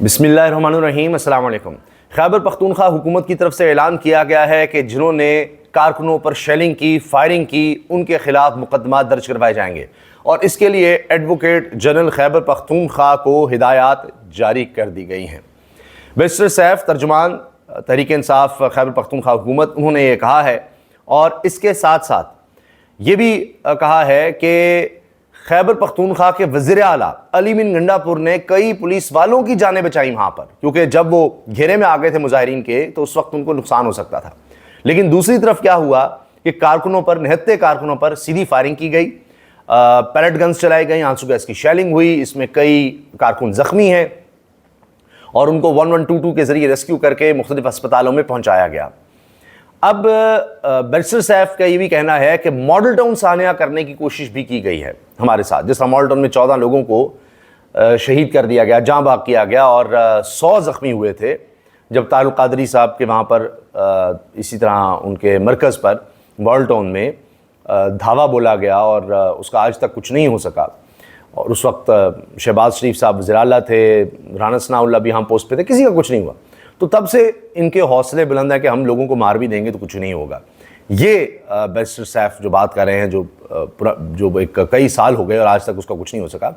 بسم اللہ الرحمن الرحیم۔ السلام علیکم۔ خیبر پختونخوا حکومت کی طرف سے اعلان کیا گیا ہے کہ جنہوں نے کارکنوں پر شیلنگ کی، فائرنگ کی، ان کے خلاف مقدمات درج کروائے جائیں گے، اور اس کے لیے ایڈوکیٹ جنرل خیبر پختونخوا کو ہدایات جاری کر دی گئی ہیں۔ بیرسٹر سیف، ترجمان تحریک انصاف خیبر پختونخوا حکومت، انہوں نے یہ کہا ہے، اور اس کے ساتھ ساتھ یہ بھی کہا ہے کہ خیبر پختونخوا کے وزیر اعلیٰ علی من گنڈا پور نے کئی پولیس والوں کی جانیں بچائیں وہاں پر، کیونکہ جب وہ گھیرے میں آ گئے تھے مظاہرین کے تو اس وقت ان کو نقصان ہو سکتا تھا۔ لیکن دوسری طرف کیا ہوا کہ کارکنوں پر، نہتے کارکنوں پر سیدھی فائرنگ کی گئی، پیلٹ گنز چلائی گئی، آنسو گیس کی شیلنگ ہوئی، اس میں کئی کارکن زخمی ہیں اور ان کو 1122 کے ذریعے ریسکیو کر کے مختلف اسپتالوں میں پہنچایا گیا۔ اب بیرسٹر سیف کا یہ بھی کہنا ہے کہ ماڈل ٹاؤن سانحہ کرنے کی کوشش بھی کی گئی ہے ہمارے ساتھ، جس طرح ماڈل ٹاؤن میں 14 لوگوں کو شہید کر دیا گیا، جاں بحق کیا گیا، اور 100 زخمی ہوئے تھے جب طاہر القادری صاحب کے وہاں پر اسی طرح ان کے مرکز پر ماڈل ٹاؤن میں دھاوا بولا گیا، اور اس کا آج تک کچھ نہیں ہو سکا۔ اور اس وقت شہباز شریف صاحب وزیر اعلیٰ تھے، رانا ثناء اللہ بھی ہم پوسٹ پہ تھے، کسی کا کچھ نہیں ہوا۔ تو تب سے ان کے حوصلے بلند ہیں کہ ہم لوگوں کو مار بھی دیں گے تو کچھ نہیں ہوگا۔ یہ بیرسٹر سیف جو بات کر رہے ہیں، جو ایک کئی سال ہو گئے اور آج تک اس کا کچھ نہیں ہو سکا،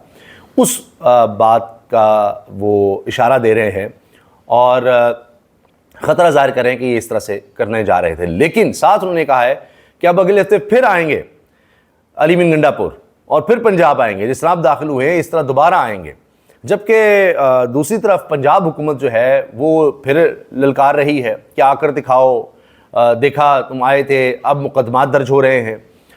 اس بات کا وہ اشارہ دے رہے ہیں اور خطرہ ظاہر کر رہے ہیں کہ یہ اس طرح سے کرنے جا رہے تھے۔ لیکن ساتھ انہوں نے کہا ہے کہ اب اگلے ہفتے پھر آئیں گے علی من گنڈا پور، اور پھر پنجاب آئیں گے، جس طرح آپ داخل ہوئے ہیں اس طرح دوبارہ آئیں گے۔ جبکہ دوسری طرف پنجاب حکومت جو ہے وہ پھر للکار رہی ہے کہ آ کر دکھاؤ، دیکھا تم آئے تھے، اب مقدمات درج ہو رہے ہیں،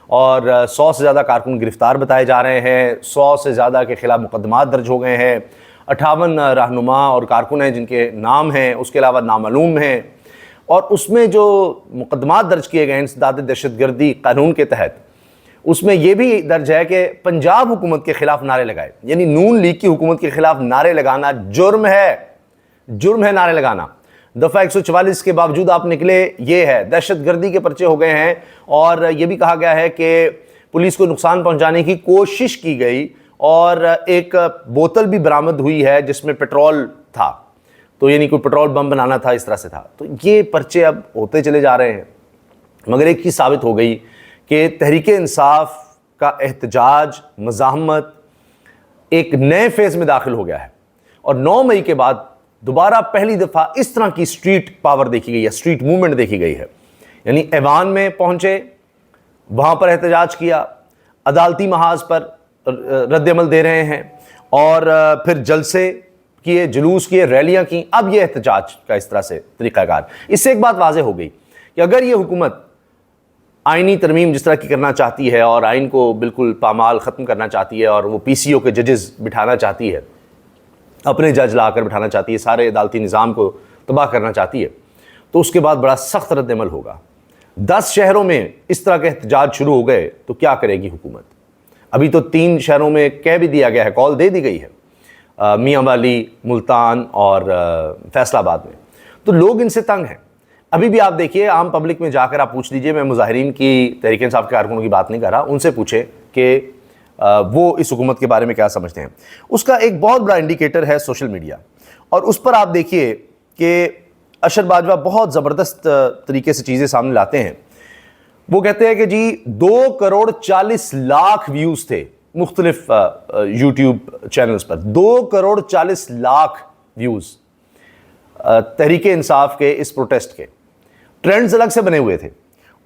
اور 100 سے زیادہ کارکن گرفتار بتائے جا رہے ہیں، 100 سے زیادہ کے خلاف مقدمات درج ہو گئے ہیں، 58 رہنما اور کارکن ہیں جن کے نام ہیں، اس کے علاوہ نامعلوم ہیں، اور اس میں جو مقدمات درج کیے گئے ہیں انسداد دہشت گردی قانون کے تحت، اس میں یہ بھی درج ہے کہ پنجاب حکومت کے خلاف نعرے لگائے، یعنی نون لیگ کی حکومت کے خلاف نعرے لگانا جرم ہے نعرے لگانا۔ دفعہ 144 کے باوجود آپ نکلے، یہ ہے دہشت گردی کے پرچے ہو گئے ہیں، اور یہ بھی کہا گیا ہے کہ پولیس کو نقصان پہنچانے کی کوشش کی گئی، اور ایک بوتل بھی برآمد ہوئی ہے جس میں پیٹرول تھا، تو یعنی کوئی پیٹرول بم بنانا تھا، اس طرح سے تھا۔ تو یہ پرچے اب ہوتے چلے جا رہے ہیں، مگر ایک چیز ثابت ہو گئی کہ تحریک انصاف کا احتجاج، مزاحمت ایک نئے فیز میں داخل ہو گیا ہے، اور 9 مئی کے بعد دوبارہ پہلی دفعہ اس طرح کی اسٹریٹ پاور دیکھی گئی ہے، اسٹریٹ موومنٹ دیکھی گئی ہے۔ یعنی ایوان میں پہنچے، وہاں پر احتجاج کیا، عدالتی محاذ پر رد عمل دے رہے ہیں، اور پھر جلسے کیے، جلوس کیے، ریلیاں کی، اب یہ احتجاج کا اس طرح سے طریقہ کار۔ اس سے ایک بات واضح ہو گئی کہ اگر یہ حکومت آئینی ترمیم جس طرح کی کرنا چاہتی ہے، اور آئین کو بالکل پامال ختم کرنا چاہتی ہے، اور وہ پی سی او کے ججز بٹھانا چاہتی ہے، اپنے جج لا کر بٹھانا چاہتی ہے، سارے عدالتی نظام کو تباہ کرنا چاہتی ہے، تو اس کے بعد بڑا سخت رد عمل ہوگا۔ 10 شہروں میں اس طرح کے احتجاج شروع ہو گئے تو کیا کرے گی حکومت؟ ابھی تو 3 شہروں میں کہہ بھی دیا گیا ہے، کال دے دی گئی ہے، میاں والی، ملتان اور فیصل آباد میں۔ تو لوگ ان سے تنگ ہیں۔ ابھی بھی آپ دیکھیے، عام پبلک میں جا کر آپ پوچھ لیجئے، میں مظاہرین کی، تحریک انصاف کے کارکنوں کی بات نہیں کر رہا، ان سے پوچھیں کہ وہ اس حکومت کے بارے میں کیا سمجھتے ہیں۔ اس کا ایک بہت بڑا انڈیکیٹر ہے سوشل میڈیا، اور اس پر آپ دیکھیے کہ اشر باجوہ بہت زبردست طریقے سے چیزیں سامنے لاتے ہیں۔ وہ کہتے ہیں کہ جی 2,40,00,000 ویوز تھے مختلف یوٹیوب چینلز پر، 2,40,00,000 ویوز تحریک انصاف کے اس پروٹیسٹ کے، ٹرینڈز الگ سے بنے ہوئے تھے،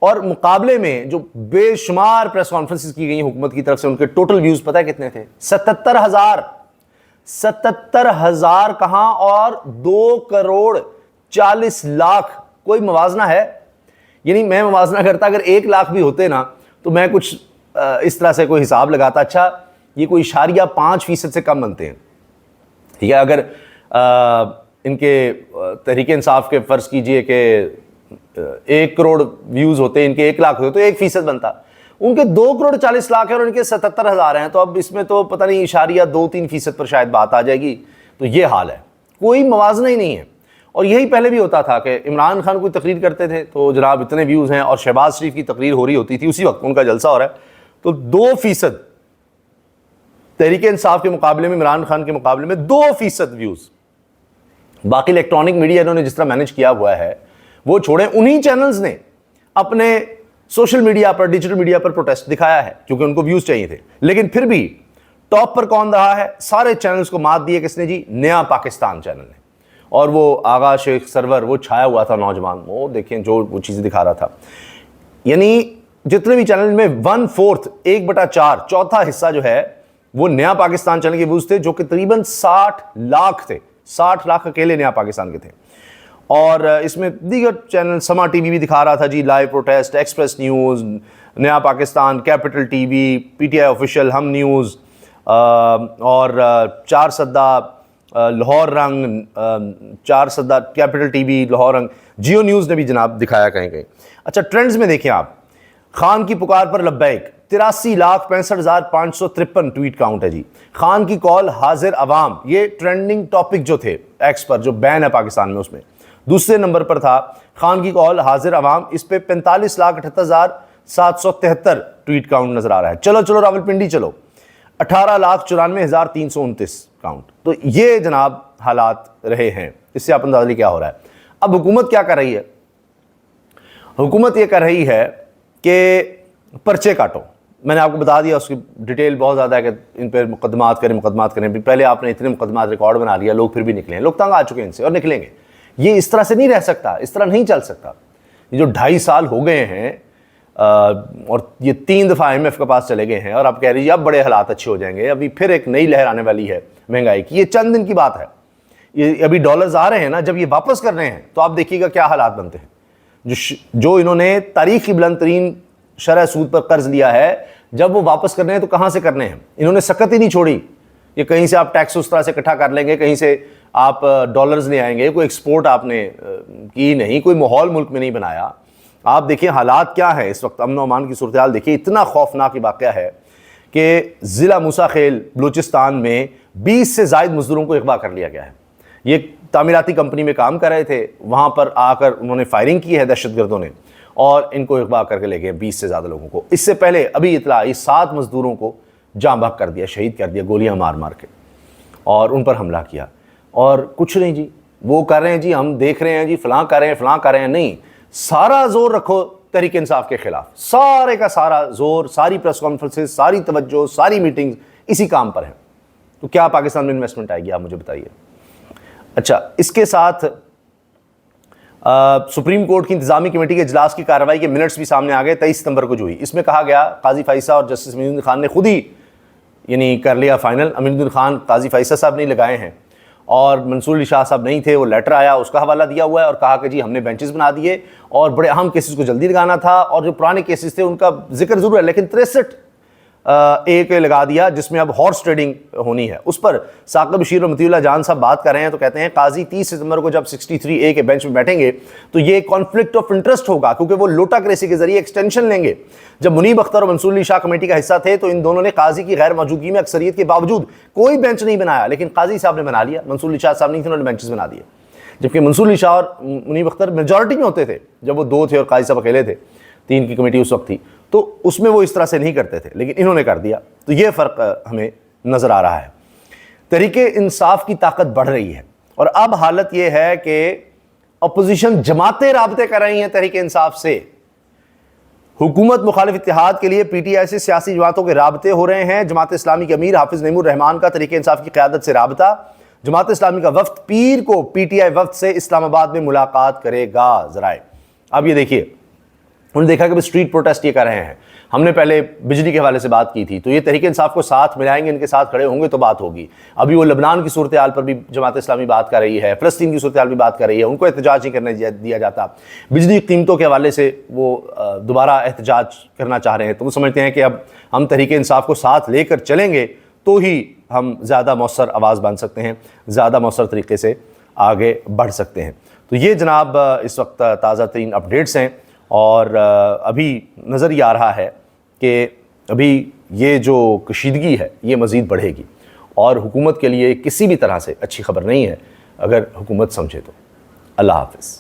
اور مقابلے میں جو بے شمار پریس کانفرنسز کی گئی حکومت کی طرف سے، ان کے ٹوٹل ویوز پتہ ہے کتنے تھے؟ 77,000 کہاں، اور 2,40,00,000۔ کوئی موازنہ ہے؟ یعنی میں موازنہ کرتا، اگر 1,00,000 بھی ہوتے نا تو میں کچھ اس طرح سے کوئی حساب لگاتا، اچھا یہ کوئی 0.5% سے کم بنتے ہیں، ٹھیک ہے؟ اگر ان کے تحریک انصاف کے فرض کیجئے کہ 1 کروڑ ویوز ہوتے، ان کے 1,00,000 ہوتے تو 1% بنتا، ان کے 2,40,00,000 ہیں اور ان کے 77,000 ہیں، تو اب اس میں تو پتہ نہیں 0.2-3% پر شاید بات آ جائے گی۔ تو یہ حال ہے، کوئی موازنہ ہی نہیں ہے۔ اور یہی پہلے بھی ہوتا تھا کہ عمران خان کوئی تقریر کرتے تھے تو جناب اتنے ویوز ہیں، اور شہباز شریف کی تقریر ہو رہی ہوتی تھی، اسی وقت ان کا جلسہ ہو رہا ہے تو 2% تحریک انصاف کے مقابلے میں، عمران خان کے مقابلے میں 2% ویوز، باقی الیکٹرانک میڈیا انہوں نے جس طرح مینج کیا ہوا ہے وہ چھوڑیں، انہی چینلز نے اپنے سوشل میڈیا پر، ڈیجیٹل میڈیا پر پروٹیسٹ دکھایا ہے کیونکہ ان کو ویوز چاہیے تھے، لیکن پھر بھی ٹاپ پر کون رہا ہے؟ سارے چینلز کو مات دیے کس نے جی؟ نیا پاکستان چینل نے. اور وہ آغا شیخ سرور وہ چھایا ہوا تھا نوجوان، وہ دیکھیں جو وہ چیزیں دکھا رہا تھا. یعنی جتنے بھی چینل میں 1/4 1/4 چوتھا حصہ جو ہے وہ نیا پاکستان چینل کے ویوز تھے، جو کہ تقریباً 60 لاکھ تھے. 60 لاکھ اکیلے نیا پاکستان کے تھے. اور اس میں دیگر چینل سما ٹی وی بھی دکھا رہا تھا جی لائیو پروٹیسٹ، ایکسپریس نیوز، نیا Pakistan, capital T V, P T I official, ہم نیوز، اور چار سدہ لاہور رنگ، چار سدہ کیپٹل ٹی وی لاہور رنگ، جیو نیوز نے بھی جناب دکھایا کہیں کہیں. اچھا ٹرینڈز میں دیکھیں آپ، خان کی پکار پر لبیک 83,65,553 ٹویٹ کاؤنٹ ہے جی. خان کی کال حاضر عوام، یہ ٹرینڈنگ ٹاپک جو تھے ایکس پر جو بین ہے پاکستان میں، اس میں دوسرے نمبر پر تھا خان کی کال حاضر عوام. اس پہ 45,78,773 ٹویٹ کاؤنٹ نظر آ رہا ہے. چلو راولپنڈی چلو 18,94,329 کاؤنٹ. تو یہ جناب حالات رہے ہیں. اس سے آپ اندازہ لیں کیا ہو رہا ہے. اب حکومت کیا کر رہی ہے؟ حکومت یہ کر رہی ہے کہ پرچے کاٹو. میں نے آپ کو بتا دیا، اس کی ڈیٹیل بہت زیادہ ہے کہ ان پہ مقدمات کریں. پہلے آپ نے اتنے مقدمات ریکارڈ بنا لیا، لوگ پھر بھی نکلے ہیں، لوگ تنگ آ چکے ہیں ان سے اور نکلیں گے. یہ اس طرح سے نہیں رہ سکتا، اس طرح نہیں چل سکتا. یہ جو 2.5 سال ہو گئے ہیں اور یہ 3 دفعہ IMF کے پاس چلے گئے ہیں، اور آپ کہہ رہی ہیں اب بڑے حالات اچھے ہو جائیں گے، ابھی پھر ایک نئی لہر آنے والی ہے مہنگائی کی. یہ چند دن کی بات ہے. یہ ابھی ڈالرز آ رہے ہیں نا، جب یہ واپس کر رہے ہیں تو آپ دیکھیے گا کیا حالات بنتے ہیں. جو انہوں نے تاریخ کی بلند ترین شرح سود پر قرض لیا ہے، جب وہ واپس کرنے ہیں تو کہاں سے کرنے ہیں؟ انہوں نے سکت ہی نہیں چھوڑی. یہ کہیں سے آپ ٹیکس اس طرح سے اکٹھا کر لیں گے، کہیں سے آپ ڈالرز لے آئیں گے، کوئی ایکسپورٹ آپ نے کی نہیں، کوئی ماحول ملک میں نہیں بنایا. آپ دیکھیں حالات کیا ہے اس وقت. امن و امان کی صورتحال دیکھیے. اتنا خوفناک واقعہ ہے کہ ضلع موسیٰ خیل بلوچستان میں 20 سے زائد مزدوروں کو اغوا کر لیا گیا ہے. یہ تعمیراتی کمپنی میں کام کر رہے تھے، وہاں پر آ کر انہوں نے فائرنگ کی ہے دہشت گردوں نے، اور ان کو اغوا کر کے لے گئے 20 سے زیادہ لوگوں کو. اس سے پہلے ابھی اطلاع آئی 7 مزدوروں کو جاں بحق کر دیا، شہید کر دیا گولیاں مار مار کے، اور ان پر حملہ کیا. اور کچھ نہیں جی، وہ کر رہے ہیں جی ہم دیکھ رہے ہیں جی فلاں کر رہے ہیں. نہیں، سارا زور رکھو تحریک انصاف کے خلاف، سارے کا سارا زور، ساری پریس کانفرنسز، ساری توجہ، ساری میٹنگز اسی کام پر ہیں. تو کیا پاکستان میں انویسٹمنٹ آئے گی؟ آپ مجھے بتائیے. اچھا، اس کے ساتھ سپریم کورٹ کی انتظامی کمیٹی کے اجلاس کی کارروائی کے منٹس بھی سامنے آ گئے 23 ستمبر کو جو ہوئی. اس میں کہا گیا قاضی فائصہ اور جسٹس امین الدین خان نے خود ہی یعنی کر لیا فائنل. امین الدین خان قاضی فائصہ صاحب نہیں لگائے ہیں، اور منصور علی شاہ صاحب نہیں تھے. وہ لیٹر آیا، اس کا حوالہ دیا ہوا ہے اور کہا کہ جی ہم نے بینچز بنا دیے اور بڑے اہم کیسز کو جلدی لگانا تھا، اور جو پرانے کیسز تھے ان کا ذکر ضرور ہے لیکن 63 ایک لگا دیا جس میں اب ہارس ٹریڈنگ ہونی ہے. اس پر ثاقب بشیر اور مطیع اللہ جان صاحب بات کر رہے ہیں تو کہتے ہیں قاضی 30 ستمبر کو جب 63 اے کے بینچ میں بیٹھیں گے تو یہ کانفلکٹ آف انٹرسٹ ہوگا، کیونکہ وہ لوٹا کریسی کے ذریعے ایکسٹینشن لیں گے. جب منیب اختر اور منصور علی شاہ کمیٹی کا حصہ تھے تو ان دونوں نے قاضی کی غیر موجودگی میں اکثریت کے باوجود کوئی بینچ نہیں بنایا، لیکن قاضی صاحب نے بنا لیا. منصور علی شاہ صاحب نہیں تھے، انہوں نے بینچز بنا دیے، جبکہ منصور علی شاہ اور منیب اختر میجورٹی میں ہوتے تھے جب وہ 2 تھے اور قاضی صاحب اکیلے تھے. 3 کی کمیٹی اس وقت تھی، تو اس میں وہ اس طرح سے نہیں کرتے تھے، لیکن انہوں نے کر دیا. تو یہ فرق ہمیں نظر آ رہا ہے. تحریک انصاف کی طاقت بڑھ رہی ہے، اور اب حالت یہ ہے کہ اپوزیشن جماعتیں رابطے کر رہی ہیں تحریک انصاف سے. حکومت مخالف اتحاد کے لیے پی ٹی آئی سے سیاسی جماعتوں کے رابطے ہو رہے ہیں. جماعت اسلامی کے امیر حافظ نعیم الرحمان کا تحریک انصاف کی قیادت سے رابطہ. جماعت اسلامی کا وفد پیر کو پی ٹی آئی وفد سے اسلام آباد میں ملاقات کرے گا. ذرائع اب یہ دیکھیے، انہوں نے دیکھا کہ اسٹریٹ پروٹیسٹ یہ کر رہے ہیں. ہم نے پہلے بجلی کے حوالے سے بات کی تھی، تو یہ تحریک انصاف کو ساتھ ملائیں گے، ان کے ساتھ کھڑے ہوں گے تو بات ہوگی. ابھی وہ لبنان کی صورتحال پر بھی جماعت اسلامی بات کر رہی ہے، فلسطین کی صورتحال بھی بات کر رہی ہے، ان کو احتجاج نہیں کرنے دیا جاتا. بجلی قیمتوں کے حوالے سے وہ دوبارہ احتجاج کرنا چاہ رہے ہیں. تو وہ سمجھتے ہیں کہ اب ہم تحریک انصاف کو ساتھ لے کر چلیں گے تو ہی ہم زیادہ مؤثر آواز بن سکتے ہیں، زیادہ مؤثر طریقے سے آگے بڑھ سکتے ہیں. تو یہ جناب اس وقت تازہ ترین اپڈیٹس ہیں، اور ابھی نظر یہ آ رہا ہے کہ ابھی یہ جو کشیدگی ہے یہ مزید بڑھے گی، اور حکومت کے لیے کسی بھی طرح سے اچھی خبر نہیں ہے اگر حکومت سمجھے تو. اللہ حافظ.